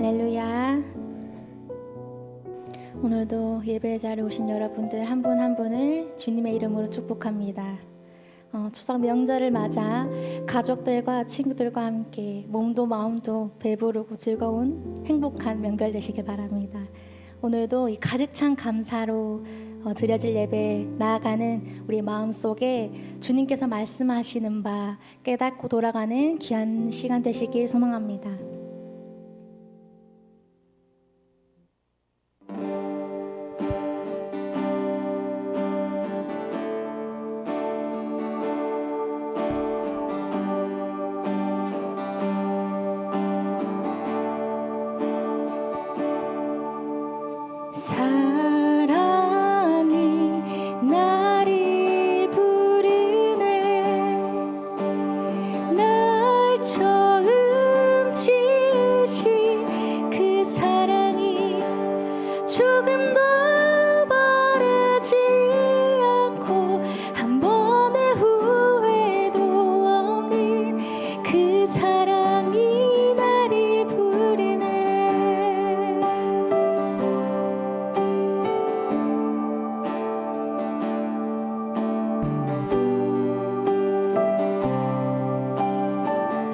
할렐루야. 오늘도 예배 자리에 오신 여러분들 한 분 한 분을 주님의 이름으로 축복합니다. 추석 명절을 맞아 가족들과 친구들과 함께 몸도 마음도 배부르고 즐거운 행복한 명절 되시길 바랍니다. 오늘도 이 가득 찬 감사로 드려질 예배 나아가는 우리 마음속에 주님께서 말씀하시는 바 깨닫고 돌아가는 귀한 시간 되시길 소망합니다. 사랑이 나를 부르네. 날 처음 지으신 그 사랑이 조금도 바라지 않고 한 번의 후회도 없는 그 사랑이 나를 부르네.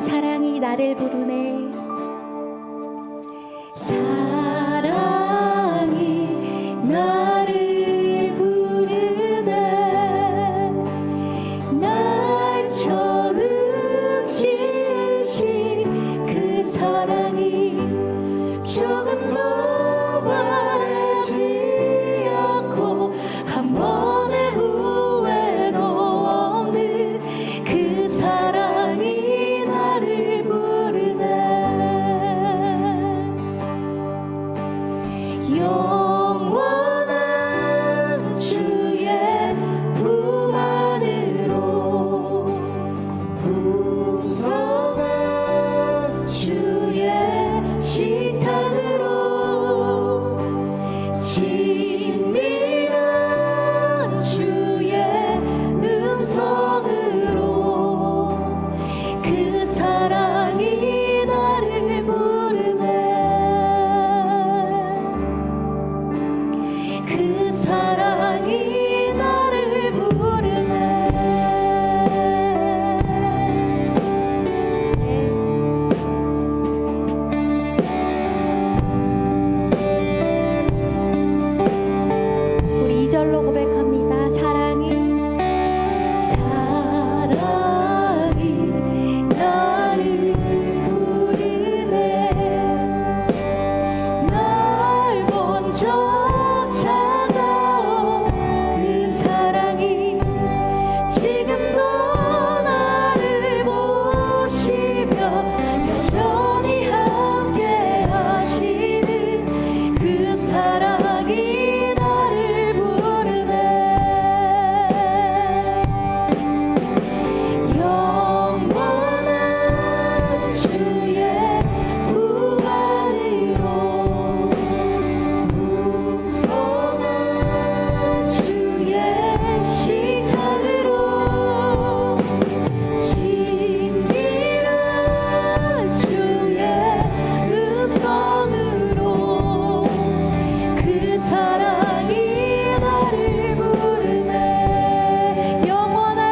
사랑이 나를 부르네. 사랑이 나를 부르네. 날 처음 지으신 그 사랑이 조금도 바라지 않고 한 번의 후회도 없는 그 사랑이 나를 부르네. 영원한 주의 품 안으로 풍성한 주의 식탁으로 친밀한 주의 음성으로 그 사랑이 나를 부르네. 그 사랑이 나를 부르네. 우리 2절로 고백합니다. 사랑이 나를 부르네. 날 먼저 찾아온 그 사랑이 지금도 나를 보시며 여전히 함께 하시는 그 사랑이 나를 부르네. 영원한 주의 품 안으로 풍성한 주의 식탁으로 친밀한 주의 음성으로 그 사랑이 나를 부르네. 영원한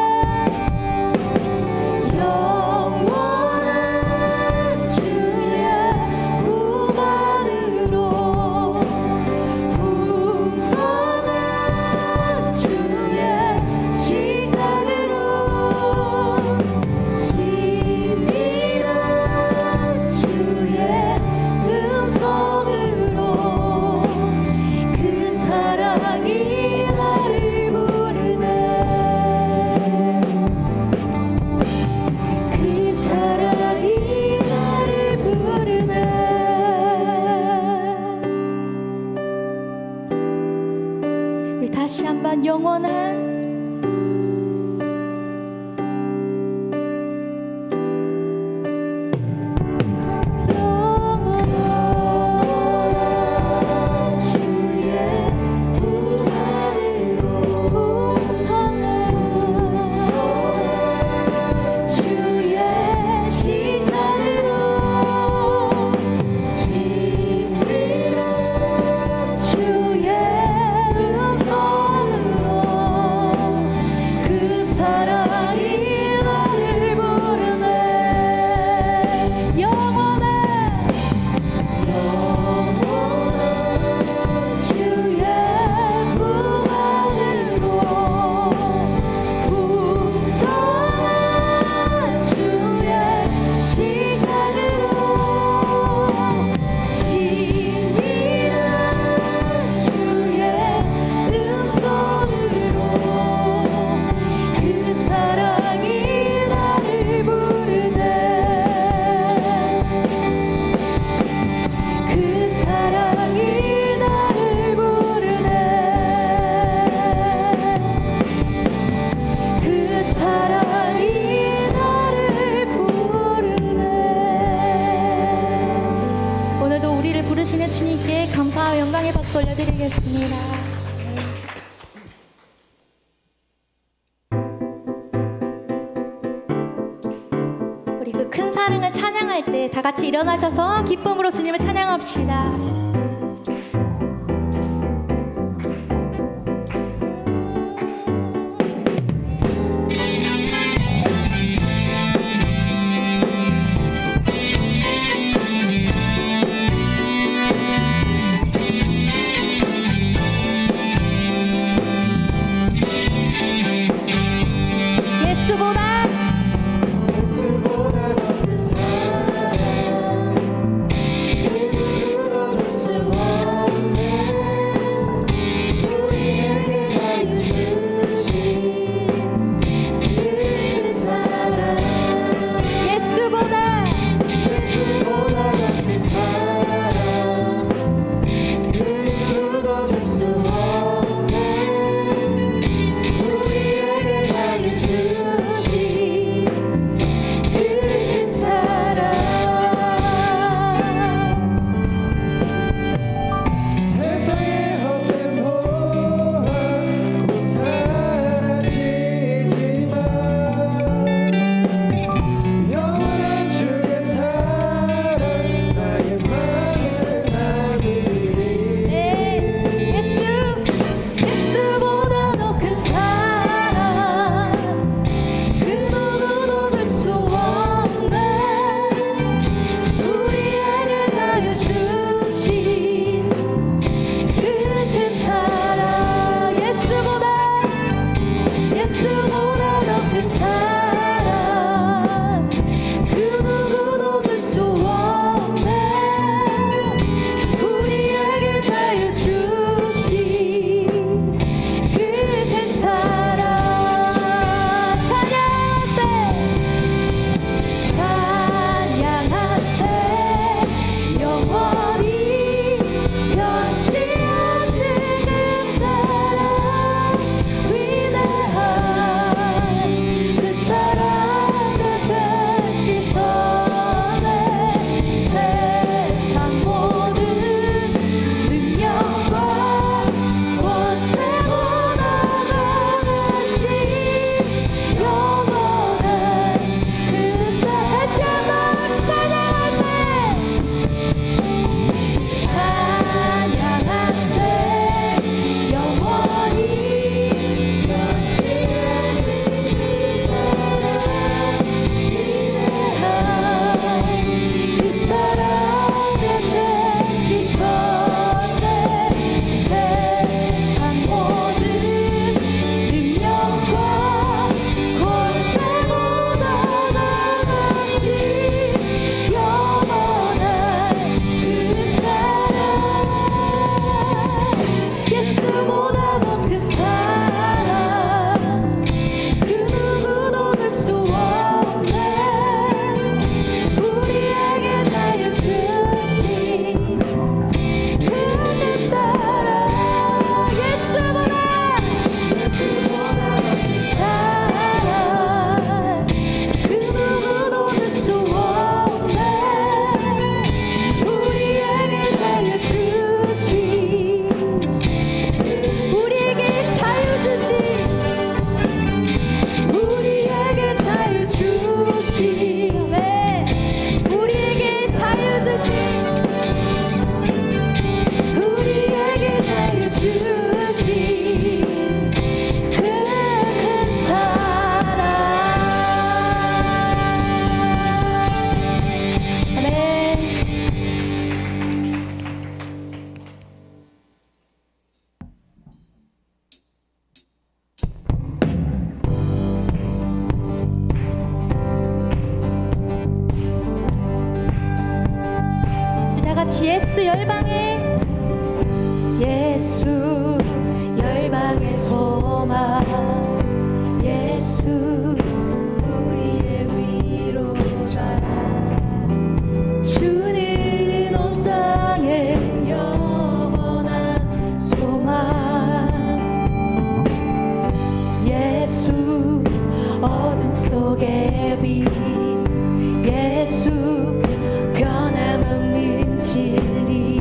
주의 품 안으로 풍성한 주의 식탁으로 친밀한 주의 음성으로 그 사랑이 나를 부르네. 그 사랑이 나를 부르네. 우리 다시 한번 영원한 주의 품 안으로 풍성한 주의 식탁으로 친밀한 감사와 영광의 박수 올려드리겠습니다. 우리 그 큰 사랑을 찬양할 때 다 같이 일어나셔서 기쁨으로 주님을 찬양합시다. 예수 열방의 예수 열방의 소망 예수 우리의 위로자 주는 온 땅에 영원한 소망 예수 어둠 속의 빛 예수 변함없는 진리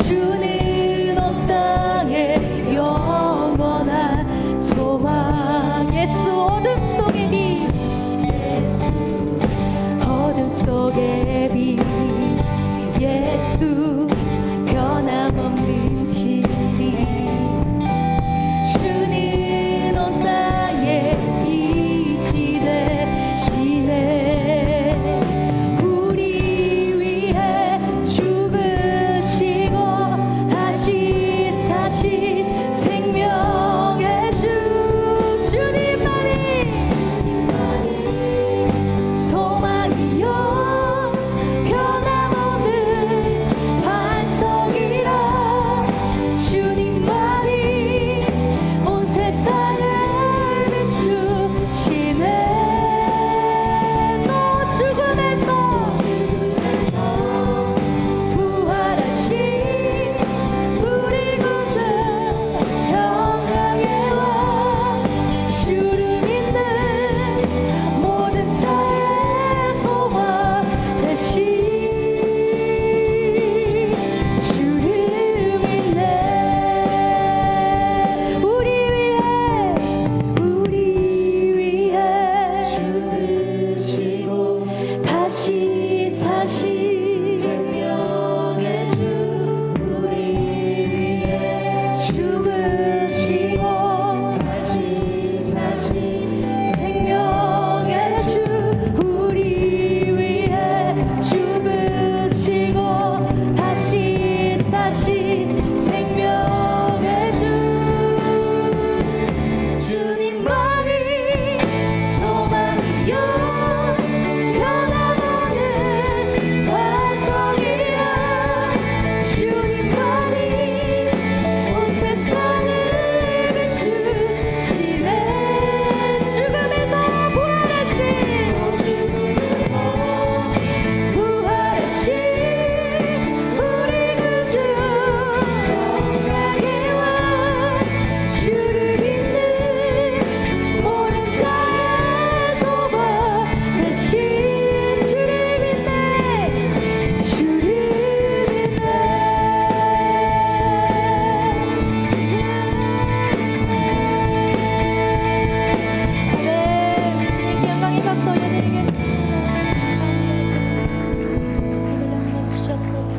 주는 온 땅에 영원한 소망. 예수 어둠 속의 빛, 어둠 속의 빛, 예수 변함없는 진리. 주는 온 땅에 빛이 되시네. 우리 위해 죽으시고 다시 사신 생명의 주. 주님만이 소망이요 변함없는 반석이라. 주님만이 온 세상을 비추시네. 너 죽음에서 부활하신 우리 구주 평강의 왕. 주를 믿는 모든 자의 소망 되신 주를 믿네. 우리 위해 죽으시고 다시 사신 생명의 주. 우리 위해 죽으시고 다시 사신 생명의 주. 우리 위해 죽으시고 다시 사신 생명의 주. 주님만이 소망이요 변함없는 반석이라. 주님만이 온 세상을 비추시네. 죽음에서 부활하신 우리 구주 평강의 왕. 주를 믿는 모든 자의 소망 되신 주를 믿네. 주를 믿네. 네, 주님께 영광의 박수 올려드리겠습니다. 감사합니다. 주시옵소서.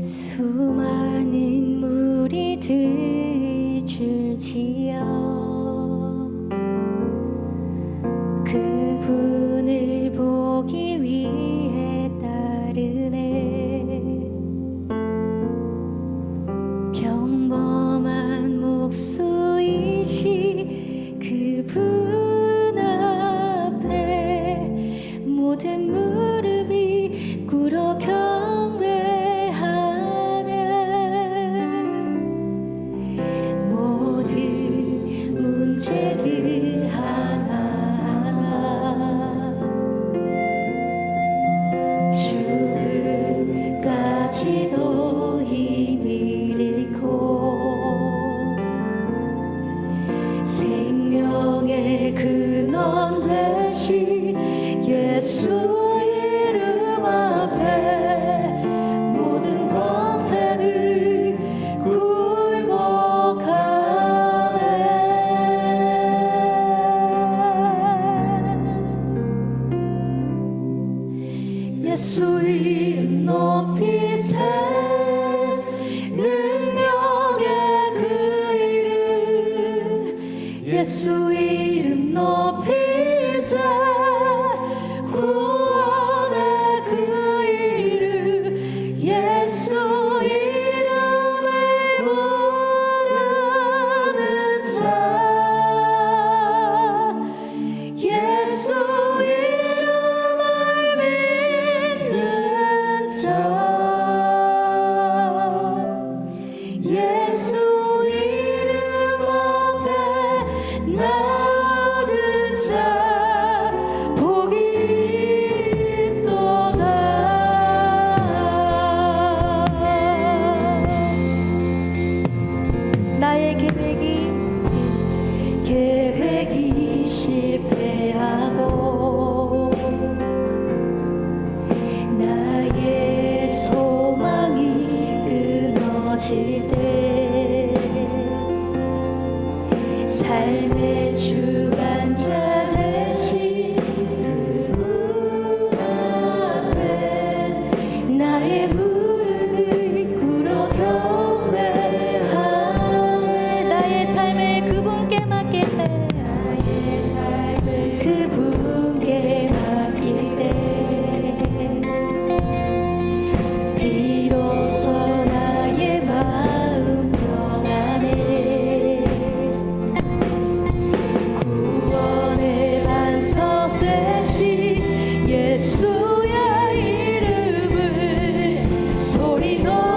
수많은 무리들 줄지어 그분을 보기 위해 따르네. 평범한 목수이신 그분 앞에 모든 무릎이 꿇어 모든 문제들 하나하나 죽음까지도 힘을 잃고 생명의 근원 되신 예수 이름 앞에 모든 권세들 굴복하네. 예수 이름 높이세. 능력의 그 이름 예수 이름 높이세. 구원의 그 이름 예수 이름을 부르는 자. 예수 이름을 믿는 자. 예수 이름 앞에 나 실패하고 나의 소망이 끊어질 때 삶의 주관자 되신 그분 앞에 나의 무릎을 꿇어 경배하네. 나의 삶을 그분께 맡길 때 그분께 맡길 때 비로소 나의 마음 평안해. 구원의 반석 되신 예수의 이름을 소리 높여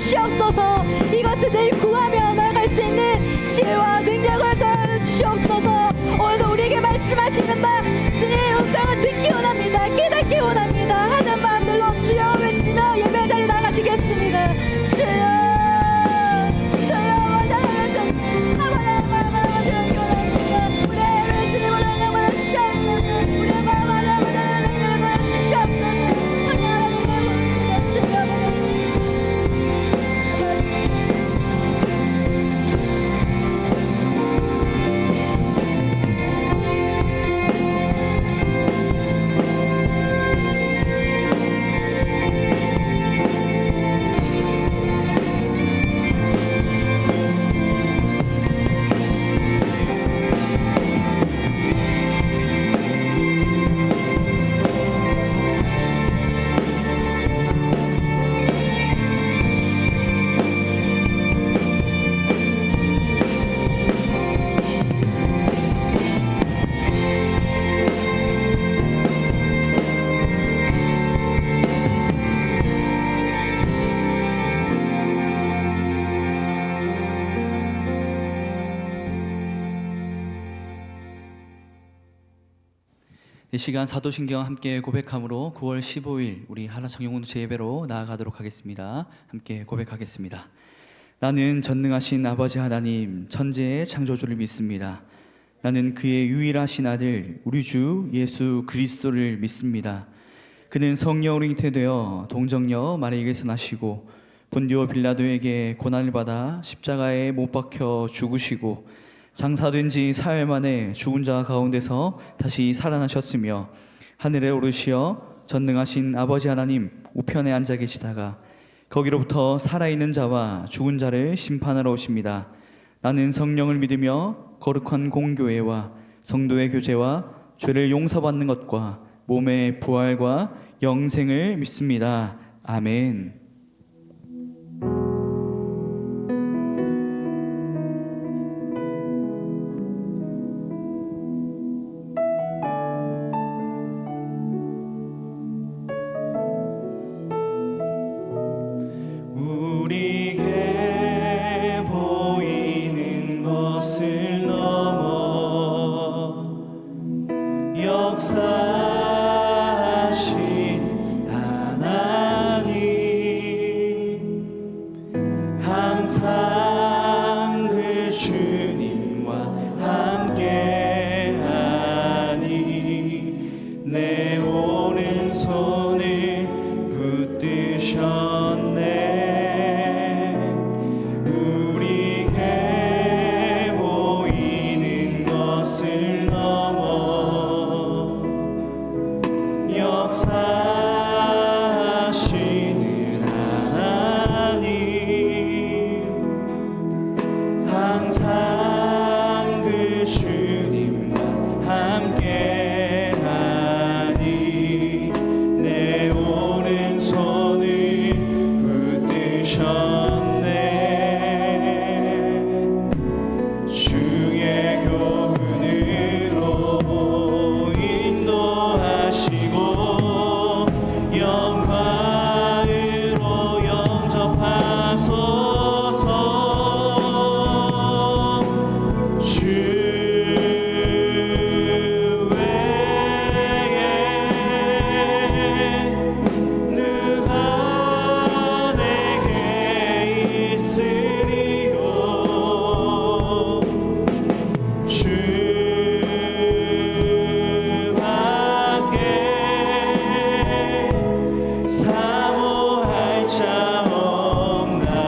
주시옵소서. 이것을 늘 구하며 나아갈 수 있는 지혜와 능력을 더하여 주시옵소서. 오늘도 우리에게 말씀하시는 바 주님의 음성을 듣기 원합니다. 깨닫기 원합니다. 하는 마음들로 주여 외치며 예배 자리에 나가시겠습니다. 주여 이 시간 사도신경 함께 고백함으로 9월 15일 우리 한라청년공동체 예배로 나아가도록 하겠습니다. 함께 고백하겠습니다. 나는 전능하신 아버지 하나님 천지의 창조주를 믿습니다. 나는 그의 유일하신 아들 우리 주 예수 그리스도를 믿습니다. 그는 성령으로 잉태되어 동정녀 마리아에게서 나시고 본디오 빌라도에게 고난을 받아 십자가에 못 박혀 죽으시고 장사된 지 사흘 만에 죽은 자 가운데서 다시 살아나셨으며 하늘에 오르시어 전능하신 아버지 하나님 우편에 앉아 계시다가 거기로부터 살아있는 자와 죽은 자를 심판하러 오십니다. 나는 성령을 믿으며 거룩한 공교회와 성도의 교제와 죄를 용서받는 것과 몸의 부활과 영생을 믿습니다. 아멘. 우리에게 보이는 것을 넘어 역사하신 하나님 항상 그 주님과 함께하니 내 오른손을 붙드셨네. 우리에게 보이는 것을 넘어 역사하시는 하나님 항상 그 주님과 함께하니 내 오른손을 붙드셨네. 주의 교훈으로 인도하시고 영광으로 영접하소서. 주 외에 누가 내게 있으리요. 주 밖에 사모할 자 없나이다.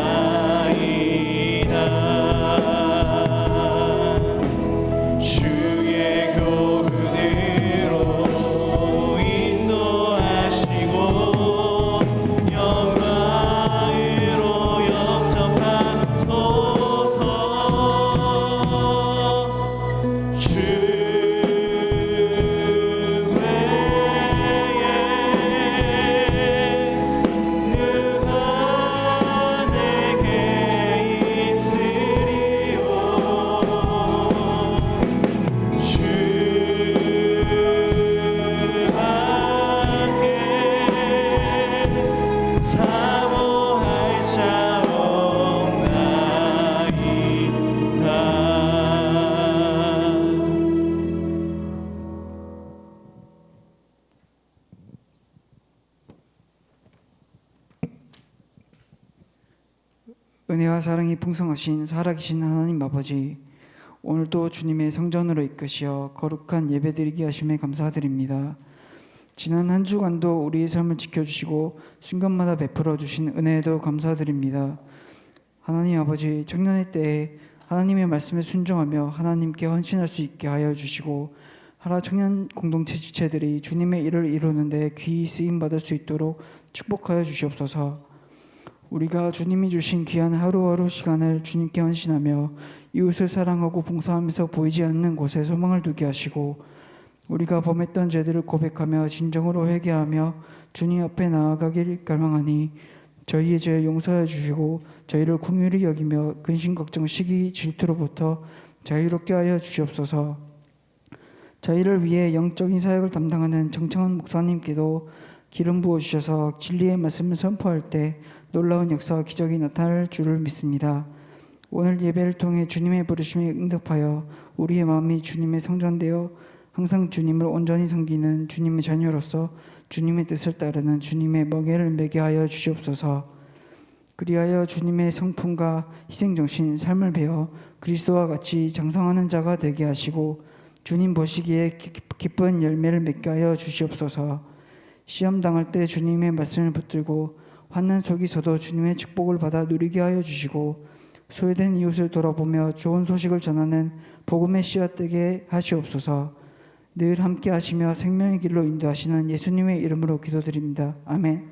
주의 교훈으로 인도하시고 영광으로 영접하소서. 주 외에 누가 내게 있으리요. 주 밖에 사모할 자 없나이다. 은혜와 사랑이 풍성하신 살아계신 하나님 아버지, 오늘도 주님의 성전으로 이끄시어 거룩한 예배드리게 하심에 감사드립니다. 지난 한 주간도 우리의 삶을 지켜주시고 순간마다 베풀어 주신 은혜에도 감사드립니다. 하나님 아버지, 청년의 때에 하나님의 말씀에 순종하며 하나님께 헌신할 수 있게 하여 주시고 하나 청년 공동체 지체들이 주님의 일을 이루는 데 귀히 쓰임 받을 수 있도록 축복하여 주시옵소서. 우리가 주님이 주신 귀한 하루하루 시간을 주님께 헌신하며 이웃을 사랑하고 봉사하면서 보이지 않는 곳에 소망을 두게 하시고 우리가 범했던 죄들을 고백하며 진정으로 회개하며 주님 앞에 나아가길 갈망하니 저희의 죄를 용서해 주시고 저희를 긍휼히 여기며 근심 걱정 시기 질투로부터 자유롭게 하여 주시옵소서. 저희를 위해 영적인 사역을 담당하는 정청원 목사님께도 기름 부어 주셔서 진리의 말씀을 선포할 때 놀라운 역사와 기적이 나타날 줄을 믿습니다. 오늘 예배를 통해 주님의 부르심에 응답하여 우리의 마음이 주님의 성전되어 항상 주님을 온전히 섬기는 주님의 자녀로서 주님의 뜻을 따르는 주님의 멍에를 매게 하여 주시옵소서. 그리하여 주님의 성품과 희생정신, 삶을 배워 그리스도와 같이 장성하는 자가 되게 하시고 주님 보시기에 기쁜 열매를 맺게 하여 주시옵소서. 시험 당할 때 주님의 말씀을 붙들고 환난 속에서도 주님의 축복을 받아 누리게 하여 주시고 소외된 이웃을 돌아보며 좋은 소식을 전하는 복음의 씨앗 되게 하시옵소서. 늘 함께 하시며 생명의 길로 인도하시는 예수님의 이름으로 기도드립니다. 아멘.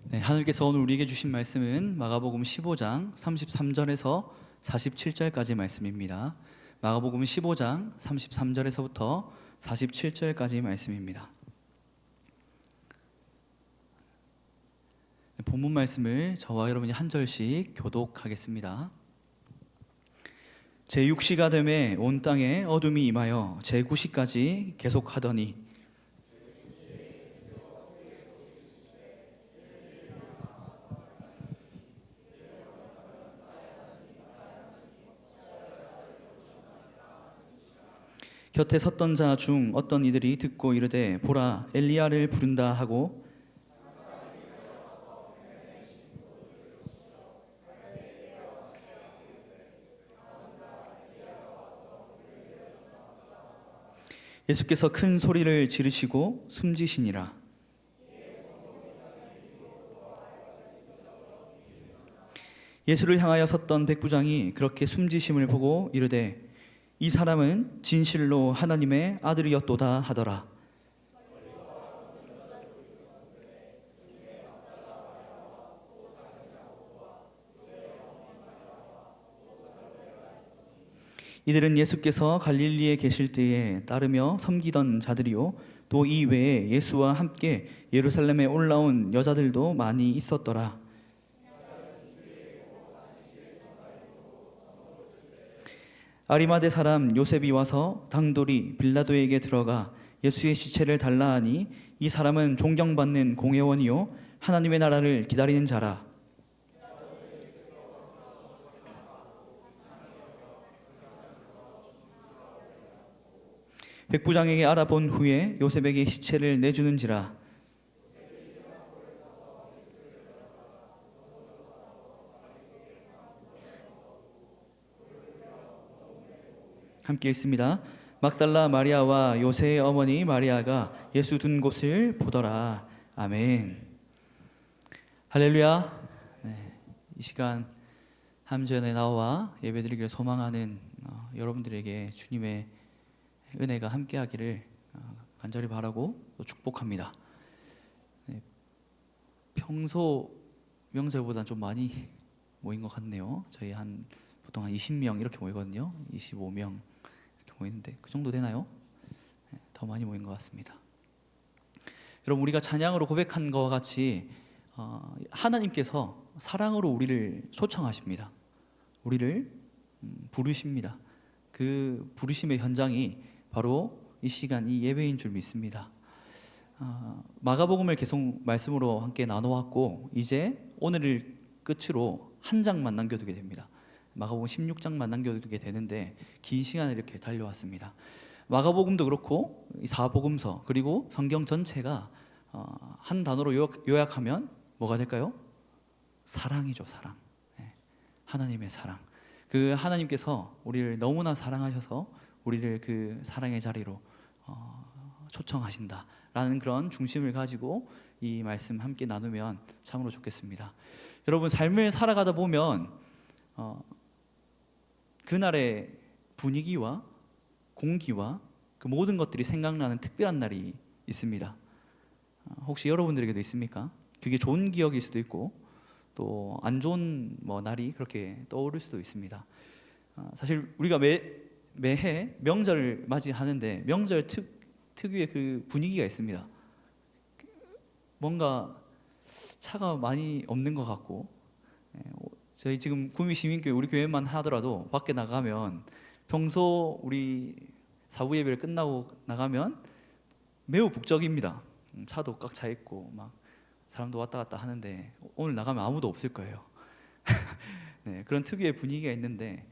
네, 하늘께서 오늘 우리에게 주신 말씀은 마가복음 15장 33절에서 47절까지 말씀입니다. 마가복음 15장 33절에서부터 47절까지 말씀입니다. 네, 본문 말씀을 저와 여러분이 한 절씩 교독하겠습니다. 제6시가 되매 온 땅에 어둠이 임하여 제9시까지 계속하더니 곁에 섰던 자 중 어떤 이들이 듣고 이르되 보라 엘리야를 부른다 하고 예수께서 큰 소리를 지르시고 숨지시니라. 예수를 향하여 섰던 백부장이 그렇게 숨지심을 보고 이르되 이 사람은 진실로 하나님의 아들이었도다 하더라. 이들은 예수께서 갈릴리에 계실 때에 따르며 섬기던 자들이요 또 이 외에 예수와 함께 예루살렘에 올라온 여자들도 많이 있었더라. 아리마대 사람 요셉이 와서 당돌이 빌라도에게 들어가 예수의 시체를 달라 하니 이 사람은 존경받는 공회원이요 하나님의 나라를 기다리는 자라. 백부장에게 알아본 후에 요셉에게 시체를 내주는지라. 함께 읽습니다. 막달라 마리아와 요새의 어머니 마리아가 예수 둔 곳을 보더라. 아멘. 할렐루야. 네, 이 시간 함전에 나와 예배드리기를 소망하는 여러분들에게 주님의 은혜가 함께하기를 간절히 바라고 또 축복합니다. 네, 평소 명절보다 좀 많이 모인 것 같네요. 저희 보통 한 20명 이렇게 모이거든요. 25명 이렇게 모이는데 그 정도 되나요? 네, 더 많이 모인 것 같습니다. 여러분 우리가 찬양으로 고백한 것과 같이 하나님께서 사랑으로 우리를 초청하십니다. 우리를 부르십니다. 그 부르심의 현장이 바로 이 시간 이 예배인 줄 믿습니다. 마가복음을 계속 말씀으로 함께 나눠왔고 이제 오늘을 끝으로 한 장만 남겨두게 됩니다. 마가복음 16장만 남겨두게 되는데 긴 시간을 이렇게 달려왔습니다. 마가복음도 그렇고 이 사복음서 그리고 성경 전체가 한 단어로 요약하면 뭐가 될까요? 사랑이죠. 사랑. 네. 하나님의 사랑. 그 하나님께서 우리를 너무나 사랑하셔서 우리를 그 사랑의 자리로 초청하신다라는 그런 중심을 가지고 이 말씀 함께 나누면 참으로 좋겠습니다. 여러분 삶을 살아가다 보면 그날의 분위기와 공기와 그 모든 것들이 생각나는 특별한 날이 있습니다. 혹시 여러분들에게도 있습니까? 그게 좋은 기억일 수도 있고 또 안 좋은 날이 그렇게 떠오를 수도 있습니다. 사실 우리가 매해 명절을 맞이하는데 명절 특유의 그 분위기가 있습니다. 뭔가 차가 많이 없는 것 같고 저희 지금 구미 시민교회 우리 교회만 하더라도 밖에 나가면 평소 우리 사부 예배를 끝나고 나가면 매우 북적입니다. 차도 꽉 차 있고 막 사람도 왔다 갔다 하는데 오늘 나가면 아무도 없을 거예요. 네, 그런 특유의 분위기가 있는데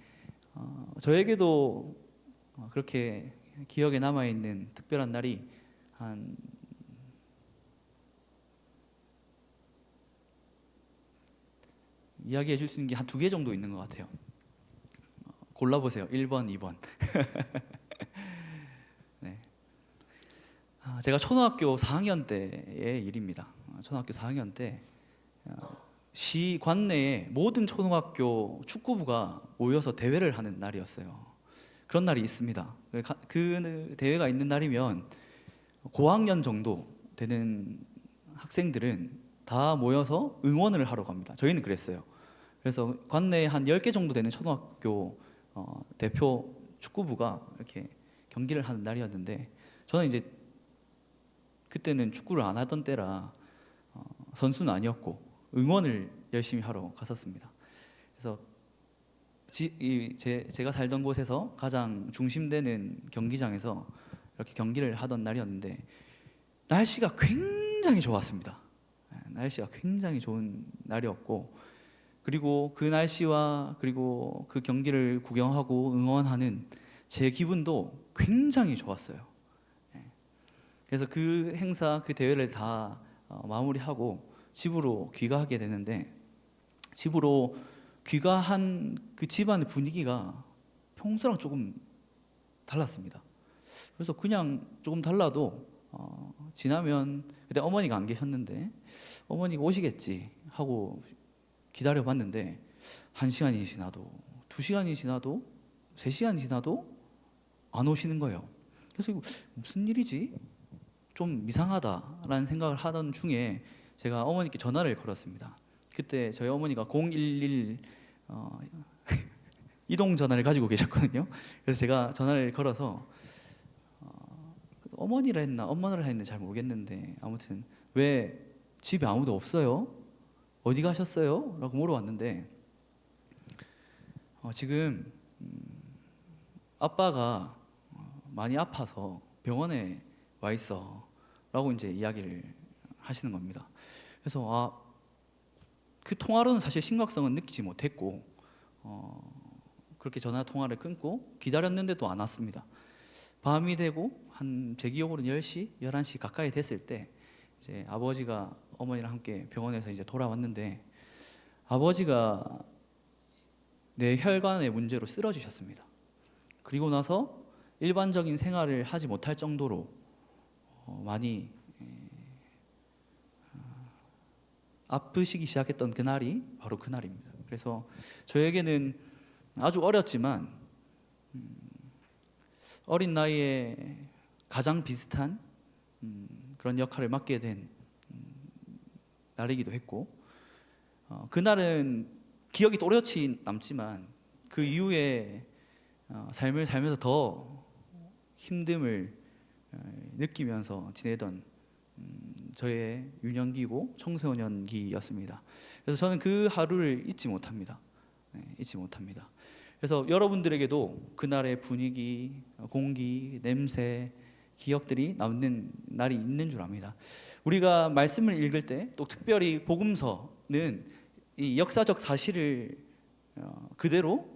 저에게도 그렇게 기억에 남아 있는 특별한 날이 한 이야기해 줄 수 있는 게 한 2개 정도 있는 것 같아요. 골라보세요. 1번, 2번. 네. 제가 초등학교 4학년 때의 일입니다. 초등학교 4학년 때 시 관내에 모든 초등학교 축구부가 모여서 대회를 하는 날이었어요. 그런 날이 있습니다. 그 대회가 있는 날이면 고학년 정도 되는 학생들은 다 모여서 응원을 하러 갑니다. 저희는 그랬어요. 그래서 관내에 한 10개 정도 되는 초등학교 대표 축구부가 이렇게 경기를 하는 날이었는데 저는 이제 그때는 축구를 안 하던 때라 선수는 아니었고 응원을 열심히 하러 갔었습니다. 그래서 제가 살던 곳에서 가장 중심되는 경기장에서 이렇게 경기를 하던 날이었는데 날씨가 굉장히 좋았습니다. 날씨가 굉장히 좋은 날이었고 그리고 그 날씨와 그리고 그 경기를 구경하고 응원하는 제 기분도 굉장히 좋았어요. 그래서 그 행사, 그 대회를 다 마무리하고 집으로 귀가하게 되는데 집으로 귀가한 그 집안의 분위기가 평소랑 조금 달랐습니다. 그래서 그냥 조금 달라도 지나면 그때 어머니가 안 계셨는데 어머니가 오시겠지 하고 기다려 봤는데 1시간이 지나도 2시간이 지나도 3시간이 지나도 안 오시는 거예요. 그래서 이거 무슨 일이지? 좀 이상하다라는 생각을 하던 중에 제가 어머니께 전화를 걸었습니다. 그때 저희 어머니가 011 이동 전화를 가지고 계셨거든요. 그래서 제가 전화를 걸어서 어머니라 했나 엄마라 했는지 잘 모르겠는데 아무튼 왜 집에 아무도 없어요? 어디 가셨어요? 라고 물어봤는데 지금 아빠가 많이 아파서 병원에 와 있어 라고 이제 이야기를 하시는 겁니다. 그래서 그 통화로는 사실 심각성은 느끼지 못했고 그렇게 전화 통화를 끊고 기다렸는데도 안 왔습니다. 밤이 되고 한 제 기억으로는 10시, 11시 가까이 됐을 때 이제 아버지가 어머니랑 함께 병원에서 이제 돌아왔는데 아버지가 뇌혈관의 문제로 쓰러지셨습니다. 그리고 나서 일반적인 생활을 하지 못할 정도로 많이 아프시기 시작했던 그날이 바로 그날입니다. 그래서 저에게는 아주 어렸지만 어린 나이에 가장 비슷한 그런 역할을 맡게 된 날이기도 했고 그날은 기억이 또렷이 남지만 그 이후에 삶을 살면서 더 힘듦을 느끼면서 지내던 저의 유년기고 청소년기였습니다. 그래서 저는 그 하루를 잊지 못합니다. 잊지 못합니다. 그래서 여러분들에게도 그날의 분위기, 공기, 냄새, 기억들이 남는 날이 있는 줄 압니다. 우리가 말씀을 읽을 때 또 특별히 복음서는 이 역사적 사실을 그대로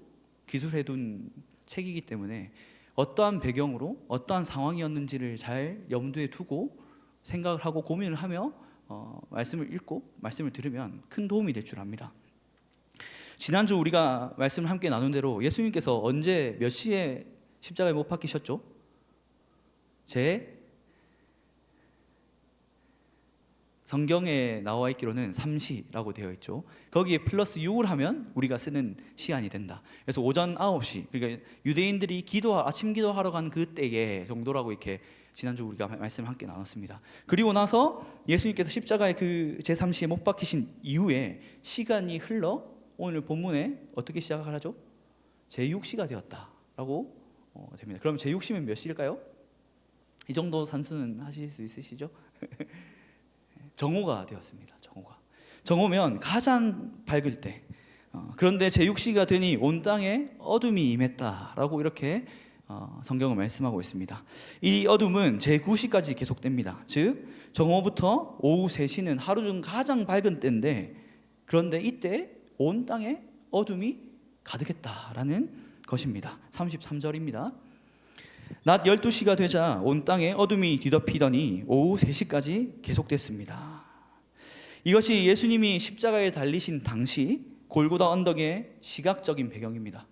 기술해둔 책이기 때문에 어떠한 배경으로 어떠한 상황이었는지를 잘 염두에 두고 생각을 하고 고민을 하며 말씀을 읽고 말씀을 들으면 큰 도움이 될 줄 압니다. 지난주 우리가 말씀을 함께 나눈 대로 예수님께서 언제 몇 시에 십자가에 못 박히셨죠? 제 성경에 나와 있기로는 3시라고 되어 있죠. 거기에 플러스 6을 하면 우리가 쓰는 시간이 된다. 그래서 오전 9시, 그러니까 유대인들이 아침 기도하러 간 그때에 정도라고 이렇게 지난주 우리가 말씀을 함께 나눴습니다. 그리고 나서 예수님께서 십자가에 그 제3시에 못 박히신 이후에 시간이 흘러 오늘 본문에 어떻게 시작을 하죠? 제6시가 되었다라고 됩니다. 그럼 제6시면 몇 시일까요? 이 정도 산수는 하실 수 있으시죠? 정오가 되었습니다. 정오면 가장 밝을 때 그런데 제6시가 되니 온 땅에 어둠이 임했다라고 이렇게 성경은 말씀하고 있습니다. 이 어둠은 제9시까지 계속됩니다. 즉 정오부터 오후 3시는 하루 중 가장 밝은 때인데, 그런데 이때 온 땅에 어둠이 가득했다라는 것입니다. 33절입니다. 낮 12시가 되자 온 땅에 어둠이 뒤덮이더니 오후 3시까지 계속됐습니다. 이것이 예수님이 십자가에 달리신 당시 골고다 언덕의 시각적인 배경입니다.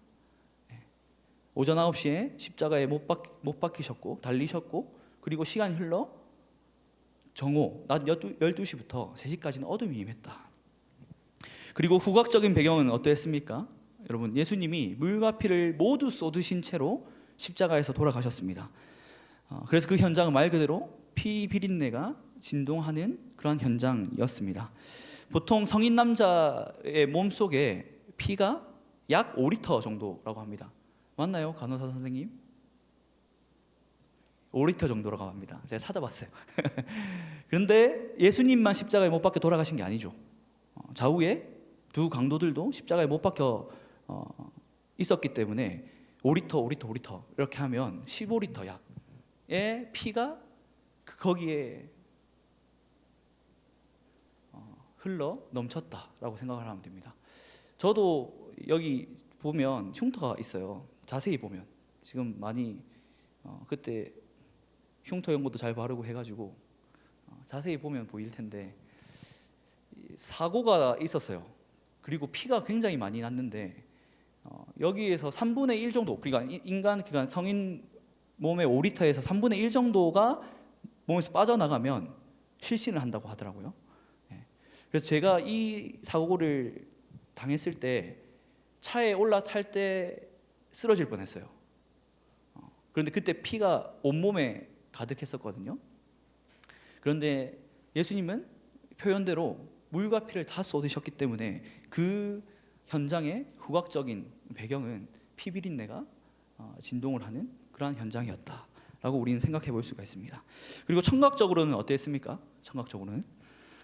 오전 9시에 십자가에 못 박히셨고 달리셨고, 그리고 시간이 흘러 정오 낮 12시부터 3시까지는 어둠이 임했다. 그리고 후각적인 배경은 어떠했습니까? 여러분, 예수님이 물과 피를 모두 쏟으신 채로 십자가에서 돌아가셨습니다. 그래서 그 현장은 말 그대로 피 비린내가 진동하는 그런 현장이었습니다. 보통 성인 남자의 몸속에 피가 약 5리터 정도라고 합니다. 맞나요, 간호사 선생님? 5리터 정도라고 합니다. 제가 찾아봤어요. 그런데 예수님만 십자가에 못 박혀 돌아가신 게 아니죠. 좌우에 두 강도들도 십자가에 못 박혀 있었기 때문에 5리터 이렇게 하면 15리터 약의 피가 거기에 흘러 넘쳤다라고 생각을 하면 됩니다. 저도 여기 보면 흉터가 있어요. 자세히 보면 지금 많이 그때 흉터 연고도 잘 바르고 해가지고 자세히 보면 보일 텐데 사고가 있었어요. 그리고 피가 굉장히 많이 났는데 여기에서 3분의 1 정도, 그러니까 성인 몸의 5리터에서 3분의 1 정도가 몸에서 빠져나가면 실신을 한다고 하더라고요. 그래서 제가 이 사고를 당했을 때 차에 올라탈 때 쓰러질 뻔했어요. 그런데 그때 피가 온몸에 가득했었거든요. 그런데 예수님은 표현대로 물과 피를 다 쏟으셨기 때문에 그 현장의 후각적인 배경은 피 비린내가 진동을 하는 그러한 현장이었다라고 우리는 생각해 볼 수가 있습니다. 그리고 청각적으로는 어땠습니까? 청각적으로는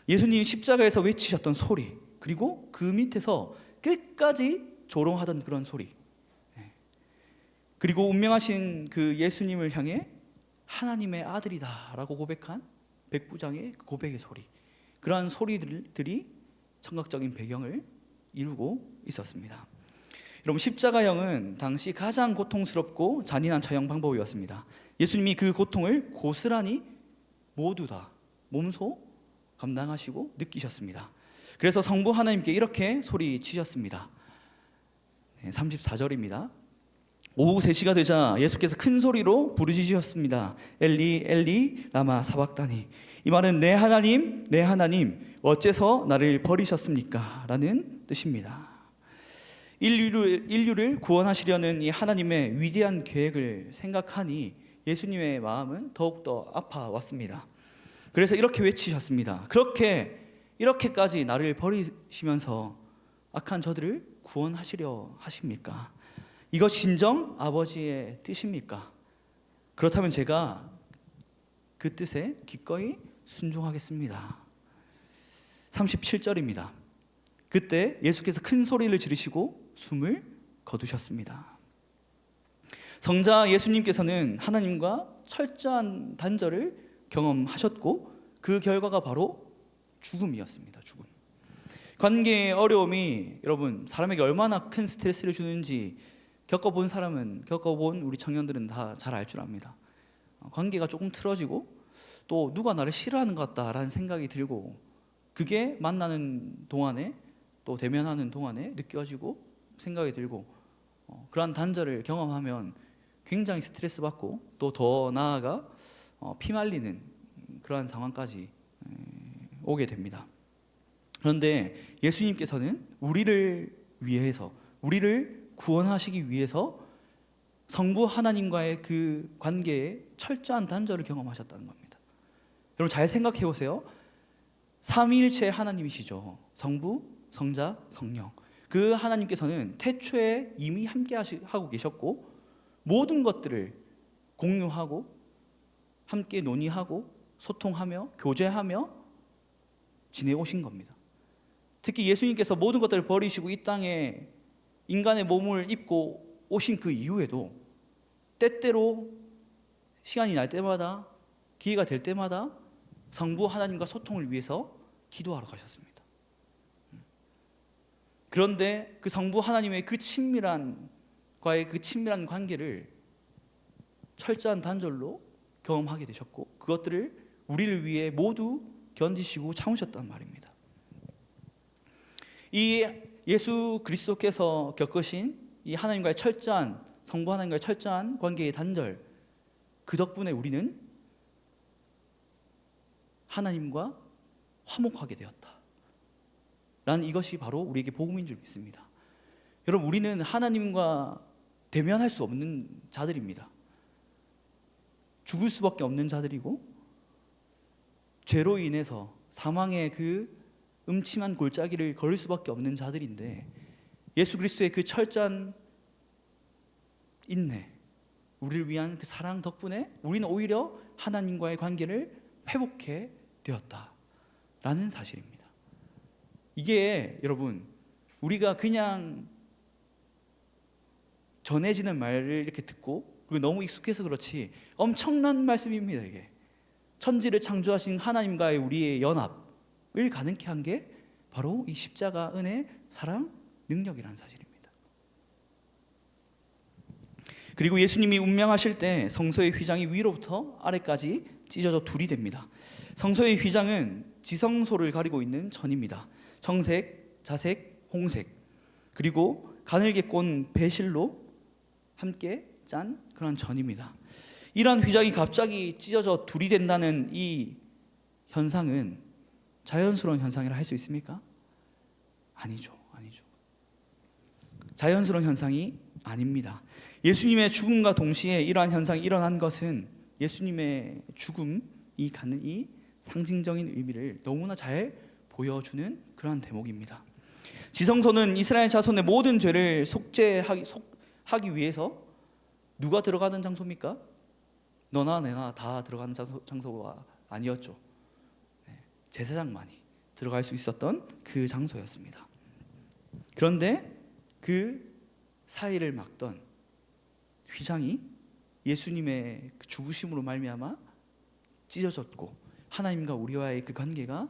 예수님이 십자가에서 외치셨던 소리, 그리고 그 밑에서 끝까지 조롱하던 그런 소리, 그리고 운명하신 그 예수님을 향해 하나님의 아들이다라고 고백한 백부장의 고백의 소리, 그러한 소리들이 청각적인 배경을 이루고 있었습니다. 여러분, 십자가형은 당시 가장 고통스럽고 잔인한 처형 방법이었습니다. 예수님이 그 고통을 고스란히 모두 다 몸소 감당하시고 느끼셨습니다. 그래서 성부 하나님께 이렇게 소리치셨습니다. 34절입니다. 오후 3시가 되자 예수께서 큰 소리로 부르짖으셨습니다. 엘리 엘리 라마 사박다니. 이 말은 내 하나님 내 하나님 어째서 나를 버리셨습니까? 라는 뜻입니다. 인류를 구원하시려는 이 하나님의 위대한 계획을 생각하니 예수님의 마음은 더욱더 아파왔습니다. 그래서 이렇게 외치셨습니다. 이렇게까지 나를 버리시면서 악한 저들을 구원하시려 하십니까? 이것 진정 아버지의 뜻입니까? 그렇다면 제가 그 뜻에 기꺼이 순종하겠습니다. 37절입니다. 그때 예수께서 큰 소리를 지르시고 숨을 거두셨습니다. 성자 예수님께서는 하나님과 철저한 단절을 경험하셨고 그 결과가 바로 죽음이었습니다. 죽음. 관계의 어려움이 여러분 사람에게 얼마나 큰 스트레스를 주는지 겪어본 우리 청년들은 다 잘 알 줄 압니다. 관계가 조금 틀어지고 또 누가 나를 싫어하는 것 같다라는 생각이 들고, 그게 만나는 동안에 또 대면하는 동안에 느껴지고 생각이 들고, 그러한 단절을 경험하면 굉장히 스트레스 받고 또 더 나아가 피말리는 그러한 상황까지 오게 됩니다. 그런데 예수님께서는 우리를 구원하시기 위해서 성부 하나님과의 그 관계에 철저한 단절을 경험하셨다는 겁니다. 여러분 잘 생각해 보세요. 삼위일체 하나님이시죠. 성부, 성자, 성령. 그 하나님께서는 태초에 이미 함께 하고 계셨고 모든 것들을 공유하고 함께 논의하고 소통하며 교제하며 지내오신 겁니다. 특히 예수님께서 모든 것들을 버리시고 이 땅에 인간의 몸을 입고 오신 그 이후에도 때때로 시간이 날 때마다, 기회가 될 때마다 성부 하나님과 소통을 위해서 기도하러 가셨습니다. 그런데 그 성부 하나님의 그 친밀한 관계를 철저한 단절로 경험하게 되셨고, 그것들을 우리를 위해 모두 견디시고 참으셨단 말입니다. 이 예수 그리스도께서 겪으신 이 하나님과의 철저한, 성부 하나님과의 철저한 관계의 단절, 그 덕분에 우리는 하나님과 화목하게 되었다 라는, 이것이 바로 우리에게 복음인 줄 믿습니다. 여러분, 우리는 하나님과 대면할 수 없는 자들입니다. 죽을 수밖에 없는 자들이고, 죄로 인해서 사망의 그 음침한 골짜기를 걸을 수밖에 없는 자들인데, 예수 그리스도의 그 철저한 인내, 우리를 위한 그 사랑 덕분에 우리는 오히려 하나님과의 관계를 회복해 되었다라는 사실입니다. 이게 여러분, 우리가 그냥 전해지는 말을 이렇게 듣고 그리고 너무 익숙해서 그렇지 엄청난 말씀입니다. 이게 천지를 창조하신 하나님과의 우리의 연합을 가능케 한 게 바로 이 십자가, 은혜, 사랑, 능력이라는 사실입니다. 그리고 예수님이 운명하실 때 성소의 휘장이 위로부터 아래까지 찢어져 둘이 됩니다. 성소의 휘장은 지성소를 가리고 있는 전입니다. 청색, 자색, 홍색, 그리고 가늘게 꼰 배실로 함께 짠 그런 전입니다. 이러한 휘장이 갑자기 찢어져 둘이 된다는 이 현상은 자연스러운 현상이라 할 수 있습니까? 아니죠. 자연스러운 현상이 아닙니다. 예수님의 죽음과 동시에 이러한 현상이 일어난 것은 예수님의 죽음이 갖는 이 상징적인 의미를 너무나 잘 보여주는 그러한 대목입니다. 지성소는 이스라엘 자손의 모든 죄를 속죄하기 위해서 누가 들어가는 장소입니까? 너나 내나 다 들어가는 장소가 아니었죠. 제사장만이 들어갈 수 있었던 그 장소였습니다. 그런데 그 사이를 막던 휘장이 예수님의 그 죽으심으로 말미암아 찢어졌고 하나님과 우리와의 그 관계가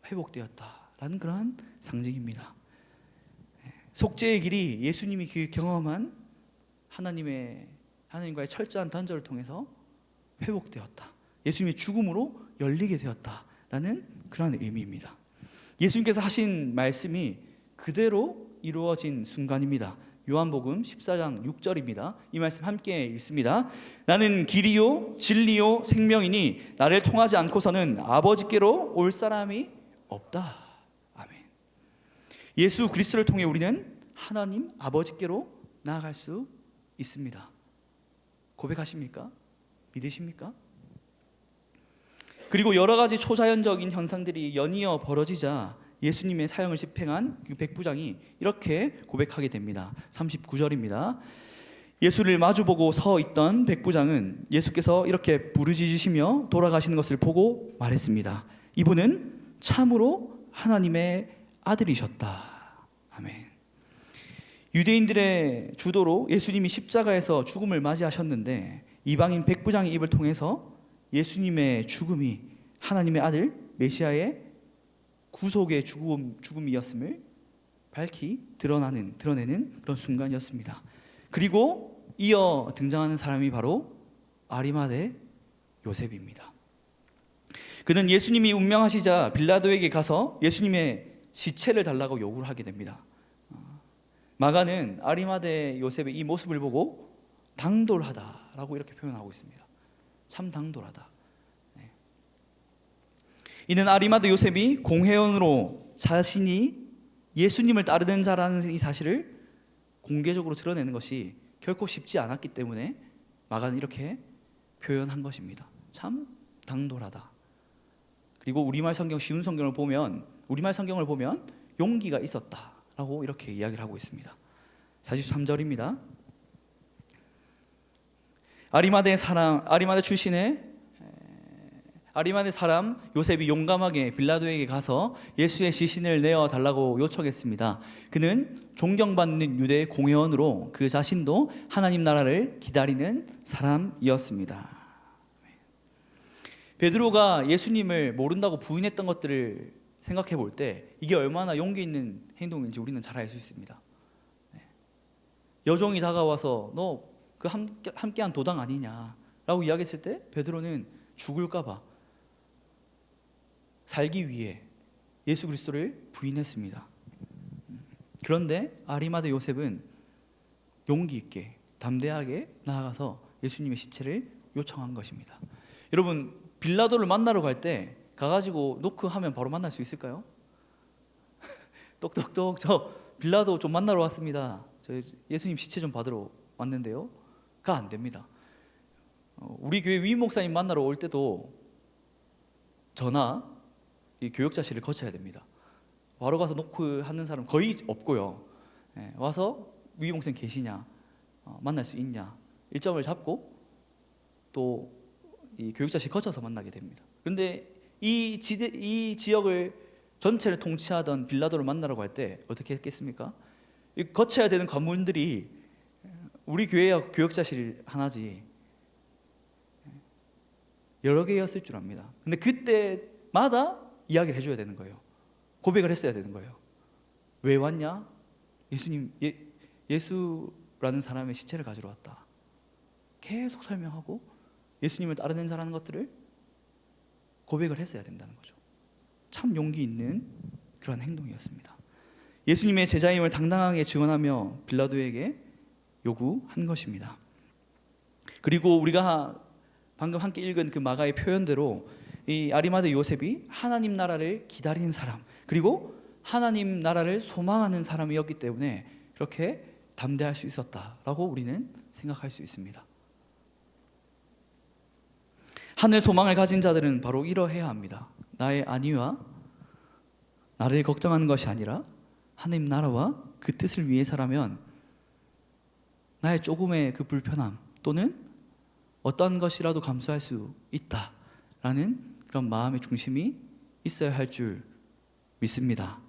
회복되었다라는 그러한 상징입니다. 속죄의 길이 예수님이 그 경험한 하나님과의 철저한 단절을 통해서 회복되었다. 예수님의 죽음으로 열리게 되었다라는 그러한 의미입니다. 예수님께서 하신 말씀이 그대로 이루어진 순간입니다. 요한복음 14장 6절입니다. 이 말씀 함께 읽습니다. 나는 길이요 진리요 생명이니 나를 통하지 않고서는 아버지께로 올 사람이 없다. 아멘. 예수 그리스도를 통해 우리는 하나님 아버지께로 나아갈 수 있습니다. 고백하십니까? 믿으십니까? 그리고 여러 가지 초자연적인 현상들이 연이어 벌어지자 예수님의 사형을 집행한 그 백부장이 이렇게 고백하게 됩니다. 39절입니다. 예수를 마주보고 서 있던 백부장은 예수께서 이렇게 부르짖으시며 돌아가시는 것을 보고 말했습니다. 이분은 참으로 하나님의 아들이셨다. 아멘. 유대인들의 주도로 예수님이 십자가에서 죽음을 맞이하셨는데 이방인 백부장의 입을 통해서 예수님의 죽음이 하나님의 아들 메시아의 구속의 죽음이었음을 밝히 드러내는 그런 순간이었습니다. 그리고 이어 등장하는 사람이 바로 아리마대 요셉입니다. 그는 예수님이 운명하시자 빌라도에게 가서 예수님의 시체를 달라고 요구를 하게 됩니다. 마가는 아리마대 요셉의 이 모습을 보고 당돌하다라고 이렇게 표현하고 있습니다. 참 당돌하다. 이는 아리마대 요셉이 공회원으로 자신이 예수님을 따르는 자라는 이 사실을 공개적으로 드러내는 것이 결코 쉽지 않았기 때문에 마가는 이렇게 표현한 것입니다. 참 당돌하다. 그리고 우리말 성경 쉬운 성경을 보면 용기가 있었다라고 이렇게 이야기를 하고 있습니다. 43절입니다. 아리마대 출신의 아리마대 사람 요셉이 용감하게 빌라도에게 가서 예수의 시신을 내어 달라고 요청했습니다. 그는 존경받는 유대의 공회원으로 그 자신도 하나님 나라를 기다리는 사람이었습니다. 베드로가 예수님을 모른다고 부인했던 것들을 생각해 볼 때 이게 얼마나 용기 있는 행동인지 우리는 잘 알 수 있습니다. 여종이 다가와서 너 그 함께한 도당 아니냐라고 이야기했을 때 베드로는 죽을까봐 살기 위해 예수 그리스도를 부인했습니다. 그런데 아리마대 요셉은 용기 있게 담대하게 나아가서 예수님의 시체를 요청한 것입니다. 여러분, 빌라도를 만나러 갈 때 가가지고 노크하면 바로 만날 수 있을까요? 똑똑똑, 저 빌라도 좀 만나러 왔습니다. 저 예수님 시체 좀 받으러 왔는데요. 가 안 됩니다. 우리 교회 위임 목사님 만나러 올 때도 저나 이 교역자실을 거쳐야 됩니다. 바로 가서 노크하는 사람 거의 없고요. 와서 위임 목사님 계시냐, 만날 수 있냐, 일정을 잡고 또 이 교역자실 거쳐서 만나게 됩니다. 그런데 이 지역을 전체를 통치하던 빌라도를 만나러 갈 때 어떻게 했겠습니까? 거쳐야 되는 관문들이 우리 교회야 교역자실 하나지 여러 개였을 줄 압니다. 근데 그때마다 이야기를 해줘야 되는 거예요. 고백을 했어야 되는 거예요. 왜 왔냐? 예수님, 예수라는 사람의 시체를 가지러 왔다. 계속 설명하고 예수님을 따르는 자라는 것들을 고백을 했어야 된다는 거죠. 참 용기 있는 그런 행동이었습니다. 예수님의 제자임을 당당하게 증언하며 빌라도에게 요구한 것입니다. 그리고 우리가 방금 함께 읽은 그 마가의 표현대로 이 아리마대 요셉이 하나님 나라를 기다리는 사람, 그리고 하나님 나라를 소망하는 사람이었기 때문에 그렇게 담대할 수 있었다라고 우리는 생각할 수 있습니다. 하늘 소망을 가진 자들은 바로 이러해야 합니다. 나의 안위와 나를 걱정하는 것이 아니라 하나님 나라와 그 뜻을 위해서라면 나의 조금의 그 불편함 또는 어떤 것이라도 감수할 수 있다라는 그런 마음의 중심이 있어야 할 줄 믿습니다.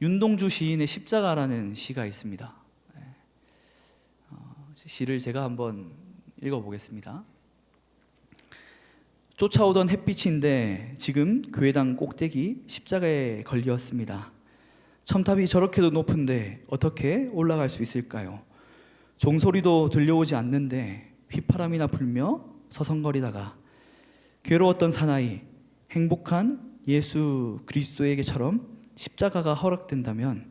윤동주 시인의 십자가라는 시가 있습니다. 시를 제가 한번 읽어보겠습니다. 쫓아오던 햇빛인데 지금 교회당 꼭대기 십자가에 걸렸습니다. 첨탑이 저렇게도 높은데 어떻게 올라갈 수 있을까요? 종소리도 들려오지 않는데 휘파람이나 불며 서성거리다가 괴로웠던 사나이, 행복한 예수 그리스도에게처럼 십자가가 허락된다면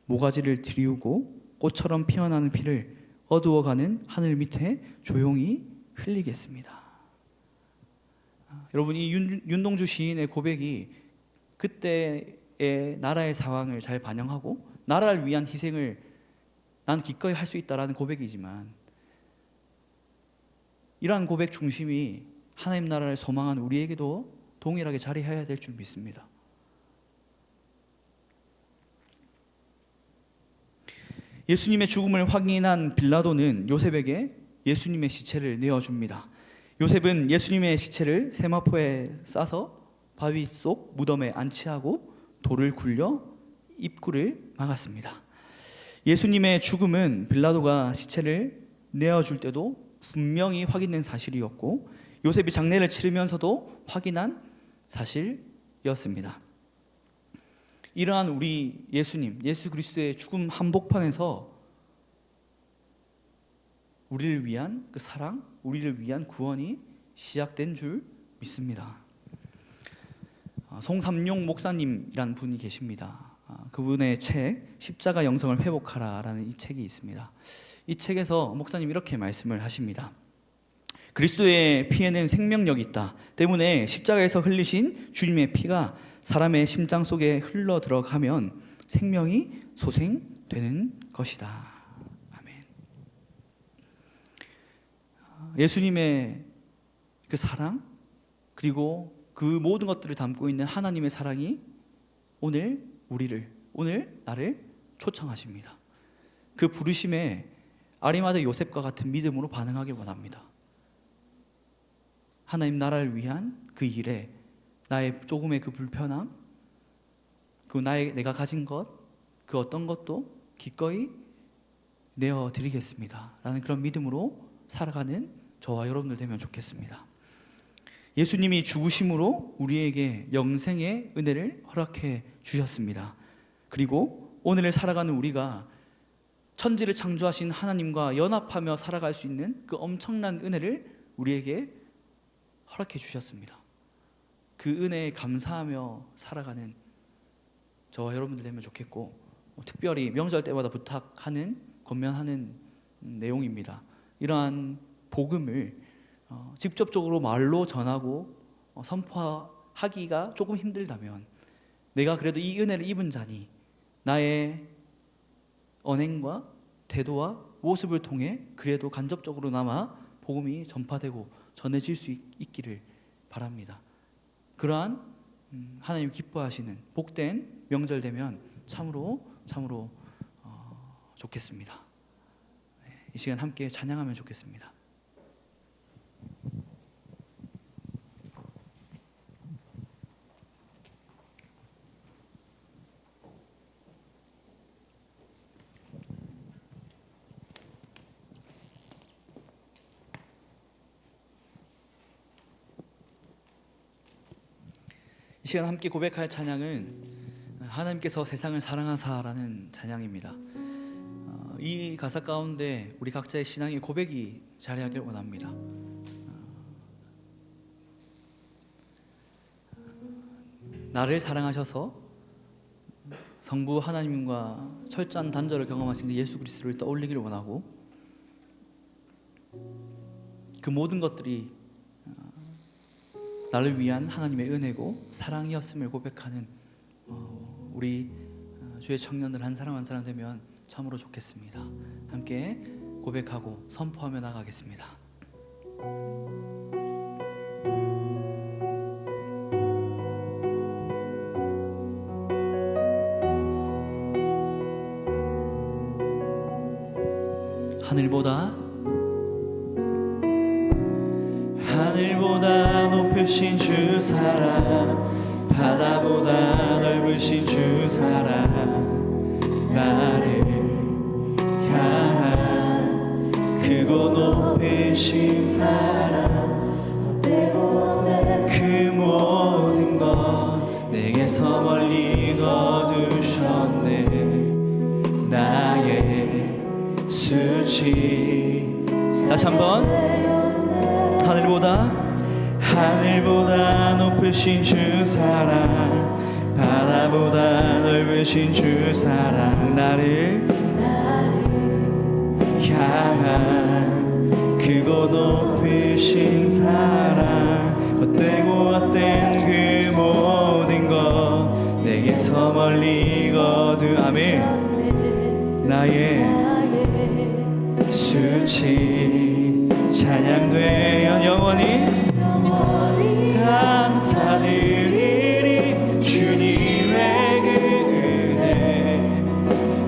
모가지를 들이우고 꽃처럼 피어나는 피를 어두워가는 하늘 밑에 조용히 흘리겠습니다. 여러분, 이 윤동주 시인의 고백이 그때의 나라의 상황을 잘 반영하고 나라를 위한 희생을 난 기꺼이 할 수 있다라는 고백이지만 이러한 고백 중심이 하나님 나라를 소망한 우리에게도 동일하게 자리해야 될 줄 믿습니다. 예수님의 죽음을 확인한 빌라도는 요셉에게 예수님의 시체를 내어줍니다. 요셉은 예수님의 시체를 세마포에 싸서 바위 속 무덤에 안치하고 돌을 굴려 입구를 막았습니다. 예수님의 죽음은 빌라도가 시체를 내어줄 때도 분명히 확인된 사실이었고 요셉이 장례를 치르면서도 확인한 사실이었습니다. 이러한 우리 예수님, 예수 그리스도의 죽음 한복판에서 우리를 위한 그 사랑, 우리를 위한 구원이 시작된 줄 믿습니다. 송삼용 목사님이라는 분이 계십니다. 그분의 책 십자가 영성을 회복하라라는 이 책이 있습니다. 이 책에서 목사님 이렇게 말씀을 하십니다. 그리스도의 피에는 생명력이 있다. 때문에 십자가에서 흘리신 주님의 피가 사람의 심장 속에 흘러 들어가면 생명이 소생되는 것이다. 아멘. 예수님의 그 사랑 그리고 그 모든 것들을 담고 있는 하나님의 사랑이 오늘 나를 초청하십니다. 그 부르심에 아리마대 요셉과 같은 믿음으로 반응하길 원합니다. 하나님 나라를 위한 그 일에 나의 조금의 그 불편함, 그 내가 가진 것, 그 어떤 것도 기꺼이 내어 드리겠습니다 라는 그런 믿음으로 살아가는 저와 여러분들 되면 좋겠습니다. 예수님이 죽으심으로 우리에게 영생의 은혜를 허락해 주셨습니다. 그리고 오늘을 살아가는 우리가 천지를 창조하신 하나님과 연합하며 살아갈 수 있는 그 엄청난 은혜를 우리에게 허락해 주셨습니다. 그 은혜에 감사하며 살아가는 저와 여러분들 되면 좋겠고, 특별히 명절 때마다 부탁하는, 권면하는 내용입니다. 이러한 복음을 직접적으로 말로 전하고 선포하기가 조금 힘들다면, 내가 그래도 이 은혜를 입은 자니 나의 언행과 태도와 모습을 통해 그래도 간접적으로나마 복음이 전파되고 전해질 수 있기를 바랍니다. 그러한 하나님 기뻐하시는 복된 명절 되면 참으로 좋겠습니다. 이 시간 함께 찬양하면 좋겠습니다. 이 시간 함께 고백할 찬양은 하나님께서 세상을 사랑하사라는 찬양입니다. 이 가사 가운데 우리 각자의 신앙의 고백이 자리하길 원합니다. 나를 사랑하셔서 성부 하나님과 철저한 단절을 경험하신 예수 그리스도를 떠올리기를 원하고, 그 모든 것들이 나를 위한 하나님의 은혜고 사랑이었음을 고백하는 우리 주의 청년들 한 사람 한 사람 되면 참으로 좋겠습니다. 함께 고백하고 선포하며 나가겠습니다. 하늘보다 높으신 주 사랑, 바다보다 넓으신 주 사랑, 나를 향한 크고 높으신 사랑, 그 모든 것 내게서 멀리 거두셨네. 나의 수치. 다시 한번. 하늘보다 높으신 주 사랑, 바다보다 넓으신 주 사랑, 나를 향한 크고 높으신 사랑, 헛되고 헛된 그 모든 것 내게서 멀리 거두. 아멘. 나의 수치 찬양되어 영원히 감사드리리. 주님의 그 은혜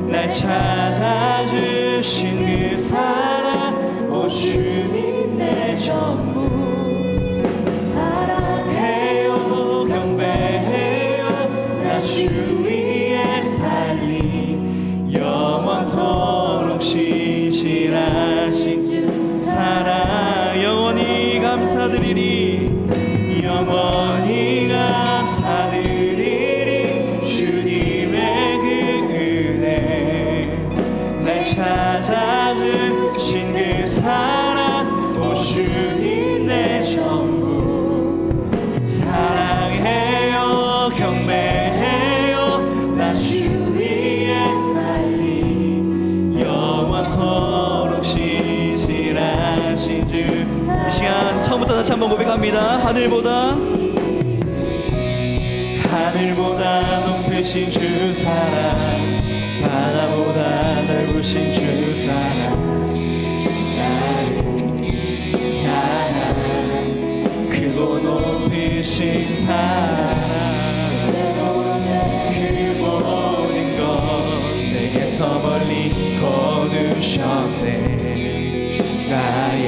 날 찾아주신 그 사랑, 오 주님 내 전부 사랑해요 경배해요. 나 주 위에 살리 영원토록 신실하신 사랑, 영원히 감사드리리. 영원히 감사드리리. 주님의 그 은혜 날 찾아주신 그 사랑, 오 주님 내 전부 사랑해요 경배해요. 나 주 위에 살리 영원토록 신실하신 주. 이 시간 처음부터 다시 한번 고백합니다. 하늘보다 높으신 주 사랑, 바다보다 넓으신 주 사랑, 나를 향한 크고 높으신 사랑, 그 모든 것 내게서 멀리 거두셨네. 나의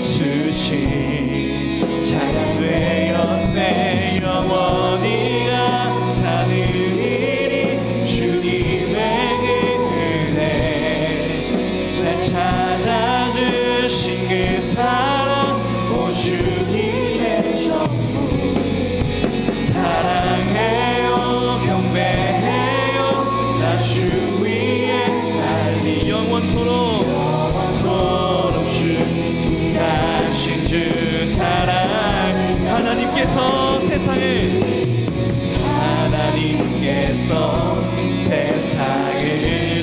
수치 주님의 전부 사랑해요 경배해요 나 주 위에 살리 영원토록 신실하신 주 사랑 하나님께서 세상을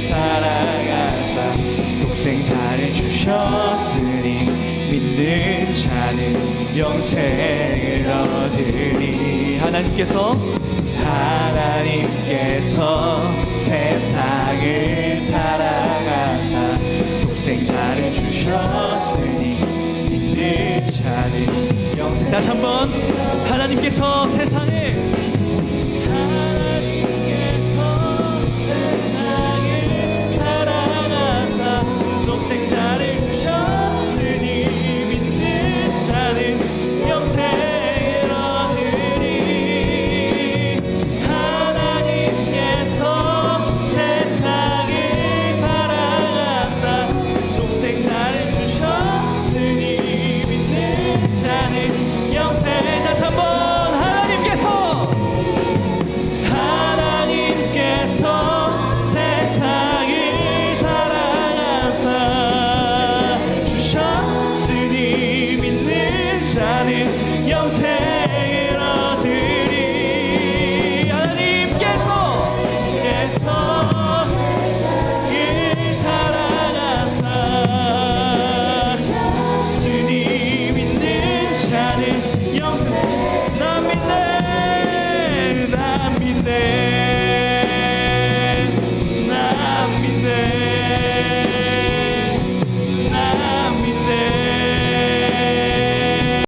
사랑하사 독생자를 주셨으니 믿는 자는 영생을 얻으리 하나님께서 세상을 사랑하사 독생자를 주셨으니 믿는 자는 영생 다시 한번 하나님께서 세상을 사랑하사 독생자를 주셨으니 믿는 자는 영생을 얻으리 하나님께서 세상을 사랑하사 독생자를 주셨으니 믿는 자는 영생 다시 한번 하나님께서 세상을 사랑하사 주셨으니 믿는 자는 영생